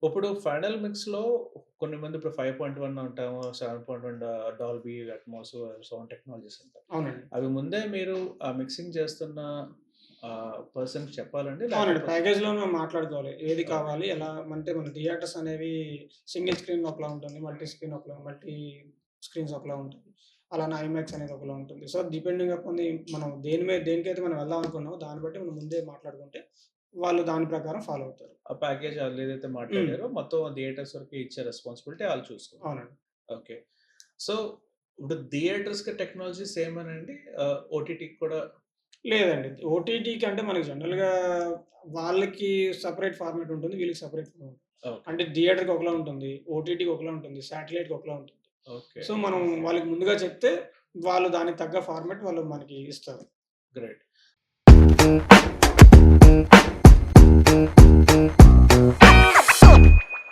ఇప్పుడు ఫైనల్ మిక్స్‌లో కొన్ని మంది ఇప్పుడు 5.1 అంటాము, 7.1 డాల్బీ అట్మాస్ సౌండ్ టెక్నాలజీస్ అంటారు. అవునండి. అవి ముందే మీరు ఆ మిక్సింగ్ చేస్తున్న పర్సన్‌కి చెప్పాలండి? అవునండి. లేకపోతే ప్యాకేజ్‌లో మేము మాట్లాడుకోవాలి. ఏది ఓకే. కావాలి, ఎలా అంటే మన థియేటర్స్ అనేవి సింగిల్ స్క్రీన్ ఒకలా ఉంటుంది. మల్టీ స్క్రీన్స్ ఒకలా ఉంటుంది. అలానే ఐమాక్స్ అనేది ఒకలా ఉంటుంది. సో, డిపెండింగ్ అపాన్ మనం దేనికైతే మనం వెళ్దాం అనుకున్నామో దాన్ని బట్టి మనం ముందే మాట్లాడుకుంటే వాళ్ళు దాని ప్రకారం ఫాలో అవుతారు. ఆ ప్యాకేజ్ ఆళ్ళేదైతే హ్మ్. మాట్లాడారో మొత్తం థియేటర్స్ వరకు ఇచ్చే రెస్పాన్సిబిలిటీ ఆళ్ళు చూసుకుంటారు. అవునండి. ఓకే. సో, ఇప్పుడు థియేటర్స్‌కి టెక్నాలజీ సేమేనండి? ఓటీటీకి కూడా లేదండి. ఓటీటీకి అంటే మనకి జనరల్‌గా వాళ్ళకి సెపరేట్ ఫార్మాట్ ఉంటుంది. వీళ్ళకి సెపరేట్ ఫార్మాట్. ఓకే. అంటే థియేటర్‌కి ఒకలా ఉంటుంది. ఓటీటీకి ఒకలా ఉంటుంది. శాటిలైట్‌కి ఒకలా ఉంటుంది. ఓకే. సో, మనం వాళ్ళకి ముందుగా చెప్తే వాళ్ళు దానికి తగ్గ ఫార్మాట్ వాళ్ళు మనకి ఇస్తారు. గ్రేట్.